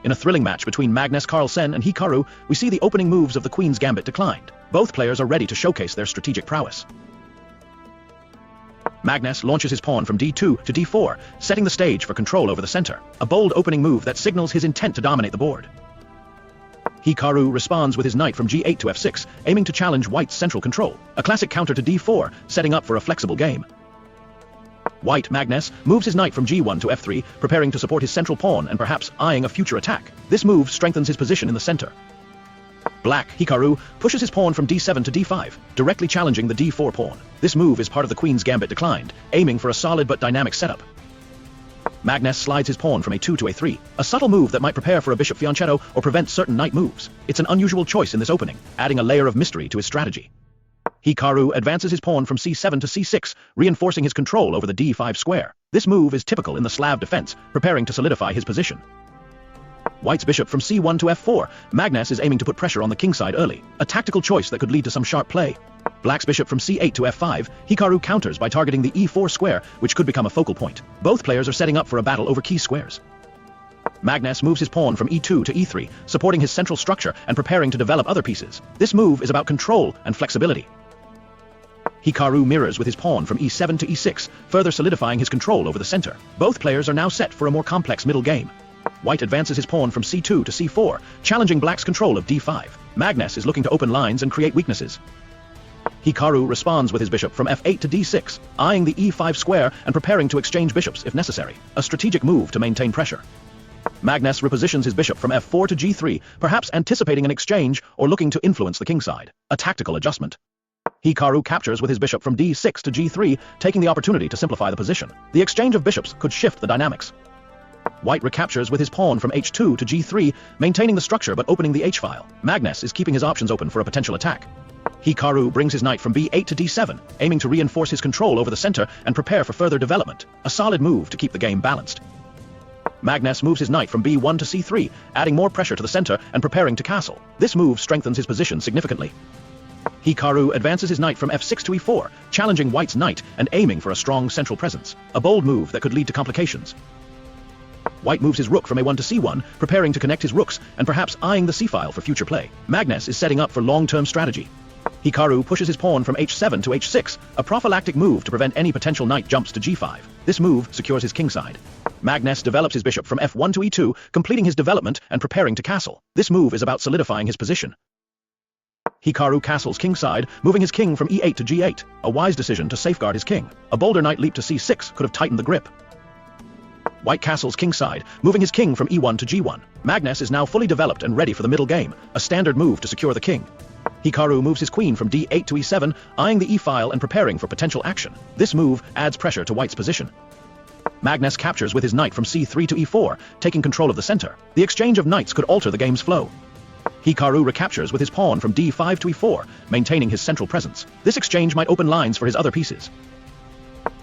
In a thrilling match between MagnusCarlsen and Hikaru, we see the opening moves of the Queen's Gambit declined. Both players are ready to showcase their strategic prowess. Magnus launches his pawn from d2 to d4, setting the stage for control over the center, a bold opening move that signals his intent to dominate the board. Hikaru responds with his knight from g8 to f6, aiming to challenge White's central control, a classic counter to d4, setting up for a flexible game. White Magnus moves his knight from g1 to f3, preparing to support his central pawn and perhaps eyeing a future attack. This move strengthens his position in the center. Black Hikaru pushes his pawn from d7 to d5, directly challenging the d4 pawn. This move is part of the Queen's Gambit declined, aiming for a solid but dynamic setup. Magnus slides his pawn from a2 to a3, a subtle move that might prepare for a bishop fianchetto or prevent certain knight moves. It's an unusual choice in this opening, adding a layer of mystery to his strategy. Hikaru advances his pawn from c7 to c6, reinforcing his control over the d5 square. This move is typical in the Slav defense, preparing to solidify his position. White's bishop from c1 to f4, Magnus is aiming to put pressure on the kingside early, a tactical choice that could lead to some sharp play. Black's bishop from c8 to f5, Hikaru counters by targeting the e4 square, which could become a focal point. Both players are setting up for a battle over key squares. Magnus moves his pawn from e2 to e3, supporting his central structure and preparing to develop other pieces. This move is about control and flexibility. Hikaru mirrors with his pawn from e7 to e6, further solidifying his control over the center. Both players are now set for a more complex middle game. White advances his pawn from c2 to c4, challenging Black's control of d5. Magnus is looking to open lines and create weaknesses. Hikaru responds with his bishop from f8 to d6, eyeing the e5 square and preparing to exchange bishops if necessary, a strategic move to maintain pressure. Magnus repositions his bishop from f4 to g3, perhaps anticipating an exchange or looking to influence the kingside, a tactical adjustment. Hikaru captures with his bishop from d6 to g3, taking the opportunity to simplify the position. The exchange of bishops could shift the dynamics. White recaptures with his pawn from h2 to g3, maintaining the structure but opening the h-file. Magnus is keeping his options open for a potential attack. Hikaru brings his knight from b8 to d7, aiming to reinforce his control over the center and prepare for further development, a solid move to keep the game balanced. Magnus moves his knight from b1 to c3, adding more pressure to the center and preparing to castle. This move strengthens his position significantly. Hikaru advances his knight from f6 to e4, challenging White's knight and aiming for a strong central presence, a bold move that could lead to complications. White moves his rook from a1 to c1, preparing to connect his rooks and perhaps eyeing the c-file for future play. Magnus is setting up for long-term strategy. Hikaru pushes his pawn from h7 to h6, a prophylactic move to prevent any potential knight jumps to g5. This move secures his kingside. Magnus develops his bishop from f1 to e2, completing his development and preparing to castle. This move is about solidifying his position. Hikaru castles kingside, moving his king from e8 to g8, a wise decision to safeguard his king. A bolder knight leap to c6 could have tightened the grip. White castles kingside, moving his king from e1 to g1. Magnus is now fully developed and ready for the middle game, a standard move to secure the king. Hikaru moves his queen from d8 to e7, eyeing the e-file and preparing for potential action. This move adds pressure to White's position. Magnus captures with his knight from c3 to e4, taking control of the center. The exchange of knights could alter the game's flow. Hikaru recaptures with his pawn from d5 to e4, maintaining his central presence. This exchange might open lines for his other pieces.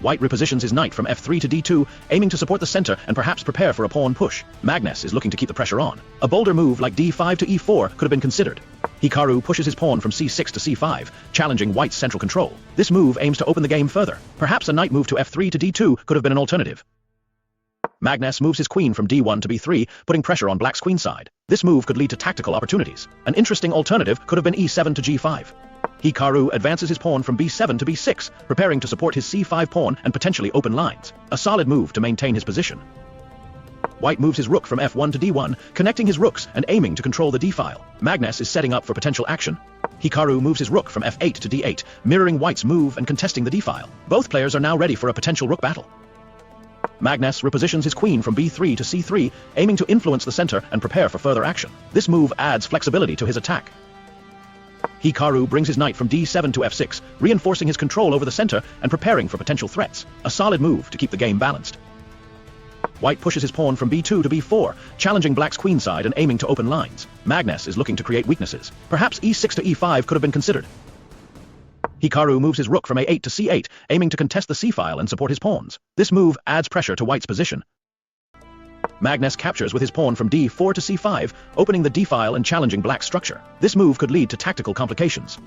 White repositions his knight from f3 to d2, aiming to support the center and perhaps prepare for a pawn push. Magnus is looking to keep the pressure on. A bolder move like d5 to e4 could have been considered. Hikaru pushes his pawn from c6 to c5, challenging White's central control. This move aims to open the game further. Perhaps a knight move to f3 to d2 could have been an alternative. Magnus moves his queen from d1 to b3, putting pressure on Black's queenside. This move could lead to tactical opportunities. An interesting alternative could have been e7 to g5. Hikaru advances his pawn from b7 to b6, preparing to support his c5 pawn and potentially open lines, a solid move to maintain his position. White moves his rook from f1 to d1, connecting his rooks and aiming to control the d-file. Magnus is setting up for potential action. Hikaru moves his rook from f8 to d8, mirroring White's move and contesting the d-file. Both players are now ready for a potential rook battle. Magnus repositions his queen from b3 to c3, aiming to influence the center and prepare for further action. This move adds flexibility to his attack. Hikaru brings his knight from d7 to f6, reinforcing his control over the center and preparing for potential threats, a solid move to keep the game balanced. White pushes his pawn from b2 to b4, challenging Black's queenside and aiming to open lines. Magnus is looking to create weaknesses. Perhaps e6 to e5 could have been considered. Hikaru moves his rook from a8 to c8, aiming to contest the c-file and support his pawns. This move adds pressure to White's position. Magnus captures with his pawn from d4 to c5, opening the d-file and challenging Black's structure. This move could lead to tactical complications.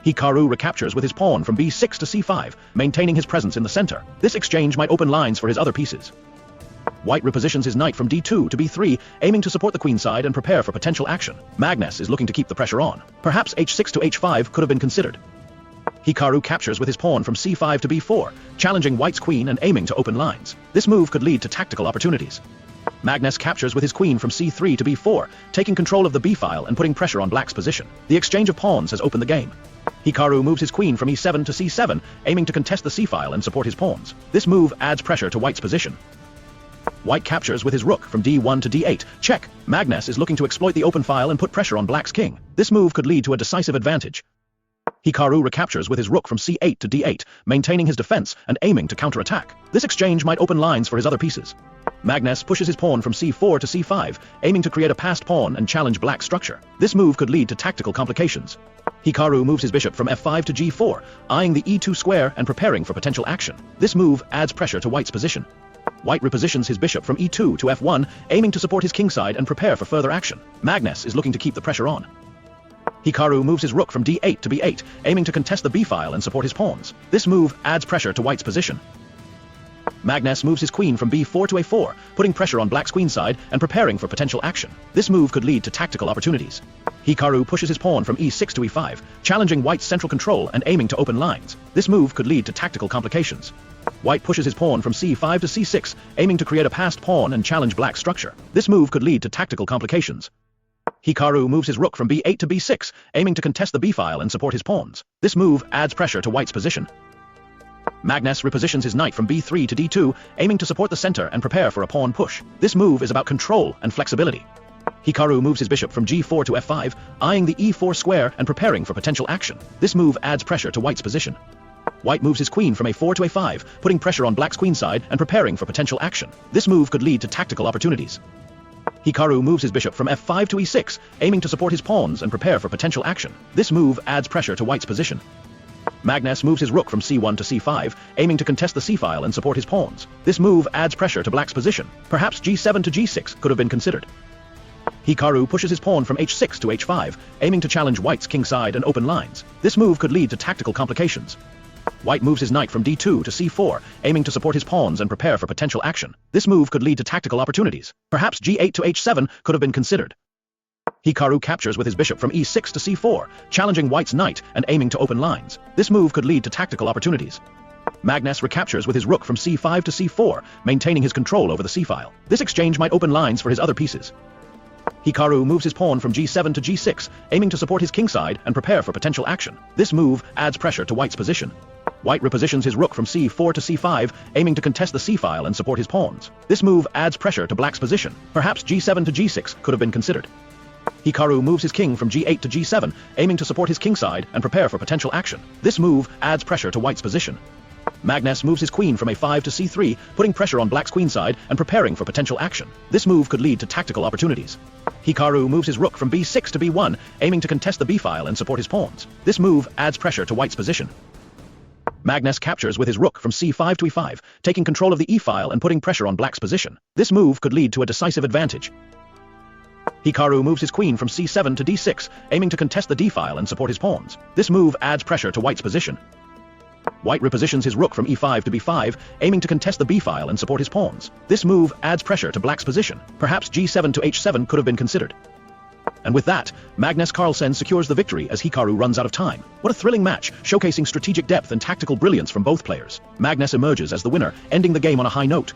Hikaru recaptures with his pawn from b6 to c5, maintaining his presence in the center. This exchange might open lines for his other pieces. White repositions his knight from d2 to b3, aiming to support the queenside and prepare for potential action. Magnus is looking to keep the pressure on. Perhaps h6 to h5 could have been considered. Hikaru captures with his pawn from c5 to b4, challenging White's queen and aiming to open lines. This move could lead to tactical opportunities. Magnus captures with his queen from c3 to b4, taking control of the b-file and putting pressure on Black's position. The exchange of pawns has opened the game. Hikaru moves his queen from e7 to c7, aiming to contest the c-file and support his pawns. This move adds pressure to White's position. White captures with his rook from d1 to d8. Check. Magnus is looking to exploit the open file and put pressure on Black's king. This move could lead to a decisive advantage. Hikaru recaptures with his rook from c8 to d8, maintaining his defense and aiming to counterattack. This exchange might open lines for his other pieces. Magnus pushes his pawn from c4 to c5, aiming to create a passed pawn and challenge Black's structure. This move could lead to tactical complications. Hikaru moves his bishop from f5 to g4, eyeing the e2 square and preparing for potential action. This move adds pressure to White's position. White repositions his bishop from e2 to f1, aiming to support his kingside and prepare for further action. Magnus is looking to keep the pressure on. Hikaru moves his rook from d8 to b8, aiming to contest the b-file and support his pawns. This move adds pressure to White's position. Magnus moves his queen from b4 to a4, putting pressure on Black's queenside and preparing for potential action. This move could lead to tactical opportunities. Hikaru pushes his pawn from e6 to e5, challenging White's central control and aiming to open lines. This move could lead to tactical complications. White pushes his pawn from c5 to c6, aiming to create a passed pawn and challenge Black's structure. This move could lead to tactical complications. Hikaru moves his rook from b8 to b6, aiming to contest the b-file and support his pawns. This move adds pressure to White's position. Magnus repositions his knight from b3 to d2, aiming to support the center and prepare for a pawn push. This move is about control and flexibility. Hikaru moves his bishop from g4 to f5, eyeing the e4 square and preparing for potential action. This move adds pressure to White's position. White moves his queen from a4 to a5, putting pressure on Black's queenside and preparing for potential action. This move could lead to tactical opportunities. Hikaru moves his bishop from f5 to e6, aiming to support his pawns and prepare for potential action. This move adds pressure to White's position. Magnus moves his rook from c1 to c5, aiming to contest the c-file and support his pawns. This move adds pressure to Black's position. Perhaps g7 to g6 could have been considered. Hikaru pushes his pawn from h6 to h5, aiming to challenge White's kingside and open lines. This move could lead to tactical complications. White moves his knight from d2 to c4, aiming to support his pawns and prepare for potential action. This move could lead to tactical opportunities. Perhaps g8 to h7 could have been considered. Hikaru captures with his bishop from e6 to c4, challenging White's knight and aiming to open lines. This move could lead to tactical opportunities. Magnus recaptures with his rook from c5 to c4, maintaining his control over the c-file. This exchange might open lines for his other pieces. Hikaru moves his pawn from g7 to g6, aiming to support his kingside and prepare for potential action. This move adds pressure to White's position. White repositions his rook from c4 to c5, aiming to contest the c-file and support his pawns. This move adds pressure to Black's position. Perhaps g7 to g6 could have been considered. Hikaru moves his king from g8 to g7, aiming to support his kingside and prepare for potential action. This move adds pressure to White's position. Magnus moves his queen from a5 to c3, putting pressure on Black's queenside and preparing for potential action. This move could lead to tactical opportunities. Hikaru moves his rook from b6 to b1, aiming to contest the b-file and support his pawns. This move adds pressure to White's position. Magnus captures with his rook from c5 to e5, taking control of the e-file and putting pressure on Black's position. This move could lead to a decisive advantage. Hikaru moves his queen from c7 to d6, aiming to contest the d-file and support his pawns. This move adds pressure to White's position. White repositions his rook from e5 to b5, aiming to contest the b-file and support his pawns. This move adds pressure to Black's position. Perhaps g7 to h7 could have been considered. And with that, MagnusCarlsen secures the victory as Hikaru runs out of time. What a thrilling match, showcasing strategic depth and tactical brilliance from both players. Magnus emerges as the winner, ending the game on a high note.